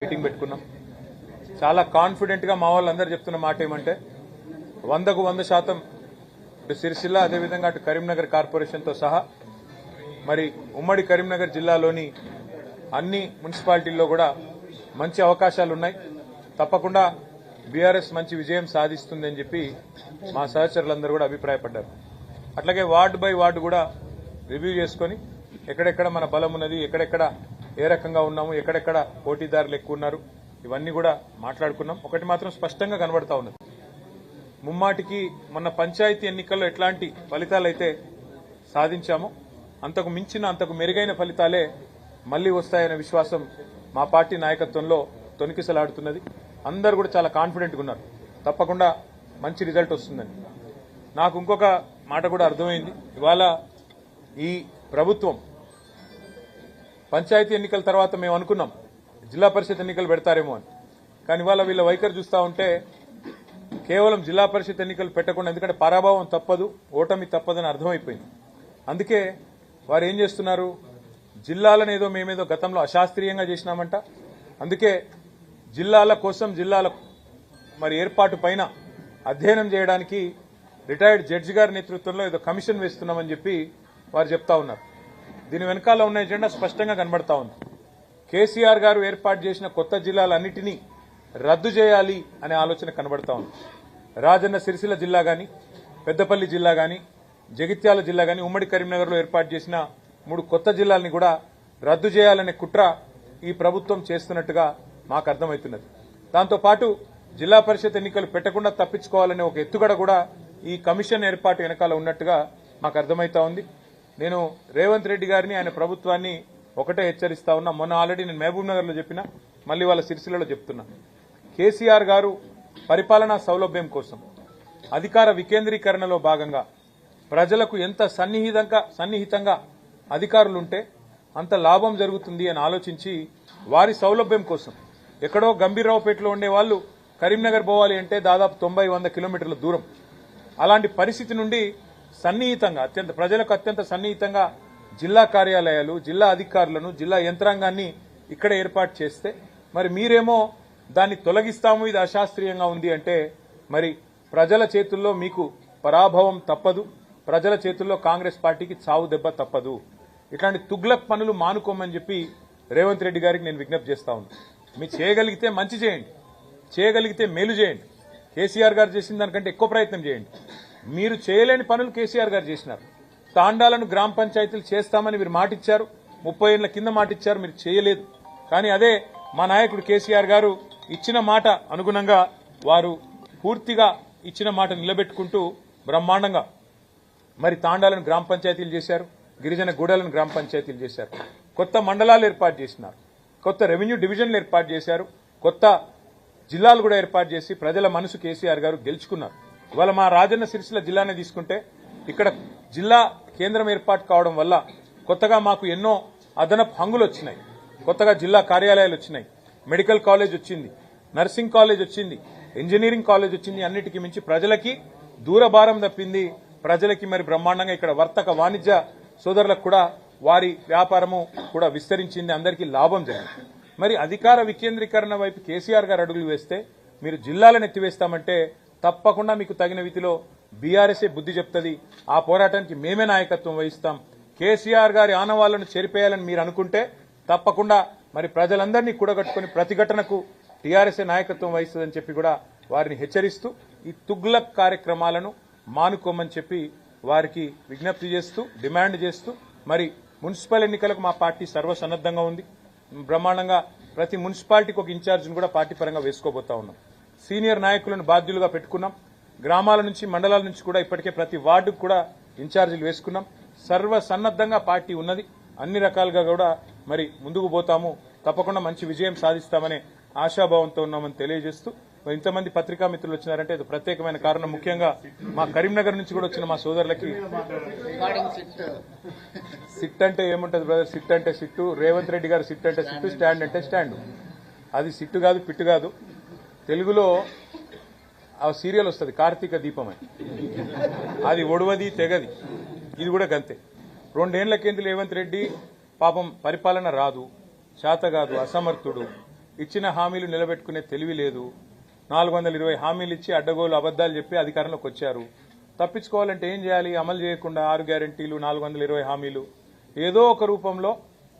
Meeting పెట్టుకున్నాం. చాలా confident గా మా వాళ్ళందరూ చెప్తున్న మాట ఏమంటే 100కు 100% ఇటు సిరిసిల్ల అదేవిధంగా అటు కరీంనగర్ కార్పొరేషన్తో సహా మరి ఉమ్మడి కరీంనగర్ జిల్లాలోని అన్ని మున్సిపాలిటీల్లో కూడా మంచి అవకాశాలు ఉన్నాయి. తప్పకుండా బీఆర్ఎస్ మంచి విజయం సాధిస్తుందని చెప్పి మా సహచరులందరూ కూడా అభిప్రాయపడ్డారు. అట్లాగే వార్డు బై వార్డు కూడా రివ్యూ చేసుకుని ఎక్కడెక్కడ మన బలం ఉన్నది, ఎక్కడెక్కడ ఏ రకంగా ఉన్నాము, ఎక్కడెక్కడ పోటీదారులు ఎక్కువ ఉన్నారు, ఇవన్నీ కూడా మాట్లాడుకున్నాం. ఒకటి మాత్రం స్పష్టంగా కనబడతా ఉన్నది, ముమ్మాటికి మొన్న పంచాయతీ ఎన్నికల్లో ఎట్లాంటి ఫలితాలైతే సాధించామో అంతకు మించిన అంతకు మెరుగైన ఫలితాలే మళ్లీ వస్తాయనే విశ్వాసం మా పార్టీ నాయకత్వంలో తొణికిసలాడుతున్నది. అందరూ కూడా చాలా కాన్ఫిడెంట్గా ఉన్నారు, తప్పకుండా మంచి రిజల్ట్ వస్తుందని. నాకు ఇంకొక మాట కూడా అర్థమైంది, ఇవాళ ఈ ప్రభుత్వం పంచాయతీ ఎన్నికల తర్వాత మేము అనుకున్నాం జిల్లా పరిషత్ ఎన్నికలు పెడతారేమో అని, కానీ ఇవాళ వీళ్ళ వైఖరి చూస్తూ ఉంటే కేవలం జిల్లా పరిషత్ ఎన్నికలు పెట్టకుండా, ఎందుకంటే పరాభవం తప్పదు, ఓటమి తప్పదని అర్థమైపోయింది. అందుకే వారు ఏం చేస్తున్నారు, జిల్లాలను ఏదో మేమేదో గతంలో అశాస్త్రీయంగా చేసినామంట, అందుకే జిల్లాల కోసం జిల్లాల మరి ఏర్పాటు పైన అధ్యయనం చేయడానికి రిటైర్డ్ జడ్జి గారి నేతృత్వంలో ఏదో కమిషన్ వేస్తున్నామని చెప్పి వారు చెప్తా ఉన్నారు. దీని వెనకాల ఉన్న ఎజెండా స్పష్టంగా కనబడతా ఉంది. కేసీఆర్ గారు ఏర్పాటు చేసిన కొత్త జిల్లాలన్నింటినీ రద్దు చేయాలి అనే ఆలోచన కనబడతా ఉంది. రాజన్న సిరిసిల్ల జిల్లా గాని, పెద్దపల్లి జిల్లా గాని, జగిత్యాల జిల్లా గాని, ఉమ్మడి కరీంనగర్లో ఏర్పాటు చేసిన 3 కొత్త జిల్లాలని కూడా రద్దు చేయాలనే కుట్ర ఈ ప్రభుత్వం చేస్తున్నట్టుగా మాకు అర్థమవుతున్నది. దాంతోపాటు జిల్లా పరిషత్ ఎన్నికలు పెట్టకుండా తప్పించుకోవాలనే ఒక ఎత్తుగడ కూడా ఈ కమిషన్ ఏర్పాటు వెనకాల ఉన్నట్టుగా మాకు అర్థమవుతా ఉంది. నేను రేవంత్ రెడ్డి గారిని, ఆయన ప్రభుత్వాన్ని ఒకటే హెచ్చరిస్తా ఉన్నా. మొన్న ఆల్రెడీ నేను మహబూబ్ నగర్ లో చెప్పినా, మళ్లీ వాళ్ళ సిరిసిల్లలో చెప్తున్నా. కేసీఆర్ గారు పరిపాలనా సౌలభ్యం కోసం అధికార వికేంద్రీకరణలో భాగంగా ప్రజలకు ఎంత సన్నిహితంగా అధికారులుంటే అంత లాభం జరుగుతుంది అని ఆలోచించి వారి సౌలభ్యం కోసం ఎక్కడో గంభీరరావుపేటలో ఉండే వాళ్ళు కరీంనగర్ పోవాలి అంటే దాదాపు 90-100 కిలోమీటర్ల దూరం. అలాంటి పరిస్థితి నుండి సన్నిహితంగా, ప్రజలకు అత్యంత సన్నిహితంగా జిల్లా కార్యాలయాలు, జిల్లా అధికారులను, జిల్లా యంత్రాంగాన్ని ఇక్కడ ఏర్పాటు చేస్తే మరి మీరేమో దాన్ని తొలగిస్తాము, ఇది అశాస్త్రీయంగా ఉంది అంటే మరి ప్రజల చేతుల్లో మీకు పరాభవం తప్పదు, ప్రజల చేతుల్లో కాంగ్రెస్ పార్టీకి చావు దెబ్బ తప్పదు. ఇట్లాంటి తుగ్లక్ పనులు మానుకోమని చెప్పి రేవంత్ రెడ్డి గారికి నేను విజ్ఞప్తి చేస్తా ఉన్నాను. మీరు చేయగలిగితే మంచి చేయండి, చేయగలిగితే మేలు చేయండి. కేసీఆర్ గారు చేసిన దానికంటే ఎక్కువ ప్రయత్నం చేయండి. మీరు చేయలేని పనులు కేసీఆర్ గారు చేసినారు. తాండాలను గ్రామ పంచాయతీలు చేస్తామని మీరు మాటిచ్చారు, 30 ఏళ్ల కింద మాటిచ్చారు, మీరు చేయలేదు. కానీ అదే మా నాయకుడు కేసీఆర్ గారు ఇచ్చిన మాట అనుగుణంగా వారు పూర్తిగా ఇచ్చిన మాట నిలబెట్టుకుంటూ బ్రహ్మాండంగా మరి తాండాలను గ్రామ పంచాయతీలు చేశారు, గిరిజన గూడలను గ్రామ పంచాయతీలు చేశారు, కొత్త మండలాలు ఏర్పాటు చేసినారు, కొత్త రెవెన్యూ డివిజన్లు ఏర్పాటు చేశారు, కొత్త జిల్లాలు కూడా ఏర్పాటు చేసి ప్రజల మనసు కేసీఆర్ గారు గెలుచుకున్నారు. ఇవాళ మా రాజన్న సిరిసిల్ల జిల్లానే తీసుకుంటే ఇక్కడ జిల్లా కేంద్రం ఏర్పాటు కావడం వల్ల కొత్తగా మాకు ఎన్నో అదనపు హంగులు వచ్చినాయి, కొత్తగా జిల్లా కార్యాలయాలు వచ్చినాయి, మెడికల్ కాలేజ్ వచ్చింది, నర్సింగ్ కాలేజ్ వచ్చింది, ఇంజనీరింగ్ కాలేజ్ వచ్చింది. అన్నిటికీ మించి ప్రజలకి దూరభారం తప్పింది, ప్రజలకి మరి బ్రహ్మాండంగా ఇక్కడ వర్తక వాణిజ్య సోదరులకు కూడా వారి వ్యాపారము కూడా విస్తరించింది, అందరికీ లాభం జరిగింది. మరి అధికార వికేంద్రీకరణ వైపు కేసీఆర్ గారు అడుగులు వేస్తే మీరు జిల్లాలను ఎత్తివేస్తామంటే తప్పకుండా మీకు తగిన రీతిలో బీఆర్ఎస్ఏ బుద్ధి చెప్తుంది. ఆ పోరాటానికి మేమే నాయకత్వం వహిస్తాం. కేసీఆర్ గారి ఆనవాళ్లను చెరిపేయాలని మీరు అనుకుంటే తప్పకుండా మరి ప్రజలందరినీ కూడగట్టుకుని ప్రతిఘటనకు టీఆర్ఎస్ఏ నాయకత్వం వహిస్తుందని చెప్పి కూడా వారిని హెచ్చరిస్తూ ఈ తుగ్లక్ కార్యక్రమాలను మానుకోమని చెప్పి వారికి విజ్ఞప్తి చేస్తూ, డిమాండ్ చేస్తూ మరి మున్సిపల్ ఎన్నికలకు మా పార్టీ సర్వసన్నద్దంగా ఉంది. బ్రహ్మాండంగా ప్రతి మున్సిపాలిటీకి ఒక ఇన్ఛార్జిని కూడా పార్టీ పరంగా వేసుకోబోతా ఉన్నాం. సీనియర్ నాయకులను బాధ్యులుగా పెట్టుకున్నాం. గ్రామాల నుంచి, మండలాల నుంచి కూడా ఇప్పటికే ప్రతి వార్డుకు కూడా ఇన్ఛార్జీలు వేసుకున్నాం. సర్వసన్నద్దంగా పార్టీ ఉన్నది, అన్ని రకాలుగా కూడా మరి ముందుకు పోతాము, తప్పకుండా మంచి విజయం సాధిస్తామనే ఆశాభావంతో ఉన్నామని తెలియజేస్తూ, ఇంతమంది పత్రికా మిత్రులు వచ్చినారంటే ఇది ప్రత్యేకమైన కారణం. ముఖ్యంగా మా కరీంనగర్ నుంచి కూడా వచ్చిన మా సోదరులకి సిట్ అంటే ఏముంటది బ్రదర్, సిట్ అంటే సిట్టు, రేవంత్ రెడ్డి గారు సిట్ అంటే సిట్టు, స్టాండ్ అంటే స్టాండ్. అది సిట్టు కాదు, పిట్టు కాదు. తెలుగులో ఆ సీరియల్ వస్తుంది కార్తీక దీపం అని, అది ఒడవది తెగది, ఇది కూడా గంతే. 2 ఏళ్ల కింద రేవంత్ రెడ్డి పాపం పరిపాలన రాదు, చేత కాదు, అసమర్థుడు, ఇచ్చిన హామీలు నిలబెట్టుకునే తెలివి లేదు. 420 హామీలు ఇచ్చి అడ్డగోలు అబద్దాలు చెప్పి అధికారంలోకి వచ్చారు. తప్పించుకోవాలంటే ఏం చేయాలి? అమలు చేయకుండా 6 గ్యారెంటీలు, 420 హామీలు, ఏదో ఒక రూపంలో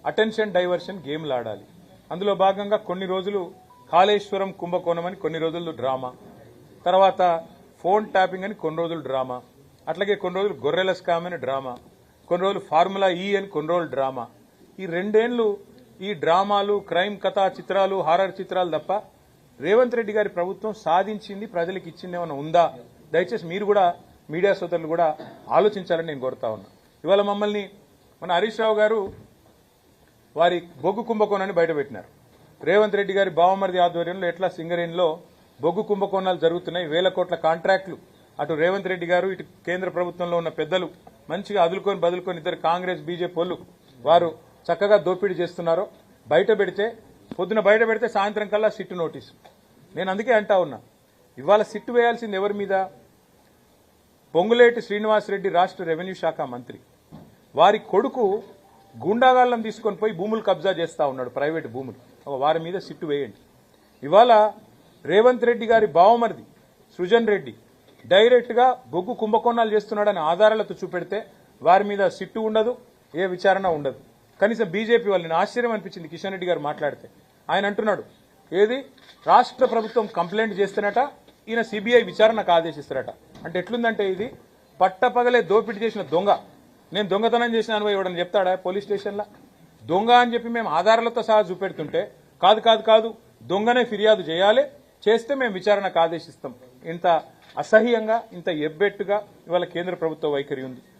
అటెన్షన్ డైవర్షన్ గేమ్లు ఆడాలి. అందులో భాగంగా కొన్ని రోజులు కాళేశ్వరం కుంభకోణం అని కొన్ని రోజులు డ్రామా, తర్వాత ఫోన్ ట్యాపింగ్ అని కొన్ని రోజులు డ్రామా, అట్లాగే కొన్ని రోజులు గొర్రెల స్కామ్ అని డ్రామా, కొన్ని రోజులు ఫార్ములా ఈ అని కొన్ని రోజులు డ్రామా. ఈ 2 ఏళ్లు ఈ డ్రామాలు, క్రైమ్ కథా చిత్రాలు, హారర్ చిత్రాలు తప్ప రేవంత్ రెడ్డి గారి ప్రభుత్వం సాధించింది, ప్రజలకు ఇచ్చింది ఏమైనా ఉందా? దయచేసి మీరు కూడా, మీడియా సోదరులు కూడా ఆలోచించాలని నేను కోరుతా ఉన్నా. ఇవాళ మమ్మల్ని మన హరీష్ రావు గారు వారి బొగ్గు కుంభకోణాన్ని బయటపెట్టినారు. రేవంత్ రెడ్డి గారి బావమరిది ఆధ్వర్యంలో ఎట్లా సింగరేణిలో బొగ్గు కుంభకోణాలు జరుగుతున్నాయి, 1000 కోట్ల కాంట్రాక్టులు, అటు రేవంత్ రెడ్డి గారు ఇటు కేంద్ర ప్రభుత్వంలో ఉన్న పెద్దలు మంచిగా అదులుకొని బదులుకొని ఇద్దరు కాంగ్రెస్ బీజేపీ వాళ్ళు వారు చక్కగా దోపిడీ చేస్తున్నారో బయట పెడితే, పొద్దున బయట పెడితే సాయంత్రం కల్లా సిట్టు నోటీసు. నేను అందుకే అంటా ఉన్నా, ఇవాళ సిట్టు వేయాల్సింది ఎవరి మీద? పొంగులేటి శ్రీనివాసరెడ్డి రాష్ట్ర రెవెన్యూ శాఖ మంత్రి, వారి కొడుకు గూండాగాళ్ళం తీసుకొని పోయి భూములు కబ్జా చేస్తా ఉన్నాడు, ప్రైవేటు భూములు. వారి మీద సిట్టు వేయండి. ఇవాళ రేవంత్ రెడ్డి గారి బావమరిది సృజన్ రెడ్డి డైరెక్ట్ గా బొగ్గు కుంభకోణాలు చేస్తున్నాడని ఆధారాలతో చూపెడితే వారి మీద సిట్టు ఉండదు, ఏ విచారణ ఉండదు. కనీసం బీజేపీ వాళ్ళని ఆశ్చర్యం అనిపించింది కిషన్ రెడ్డి గారు మాట్లాడితే. ఆయన అంటున్నాడు, ఏది రాష్ట్ర ప్రభుత్వం కంప్లైంట్ చేస్తేనట ఈయన సిబిఐ విచారణకు ఆదేశిస్తారట. అంటే ఎట్లుందంటే ఇది పట్టపగలే దోపిడీ చేసిన దొంగ, నేను దొంగతనం చేసిన అనుభవం ఇవ్వడని చెప్తాడా పోలీస్ స్టేషన్లో? దొంగ అని చెప్పి మేము ఆధారాలతో సహా చూపెడుతుంటే కాదు కాదు కాదు దొంగనే ఫిర్యాదు చేయాలి, చేస్తే మేము విచారణకు ఆదేశిస్తాం. ఇంత అసహ్యంగా, ఇంత ఎబ్బెట్టుగా ఇవాళ కేంద్ర ప్రభుత్వ వైఖరి ఉంది.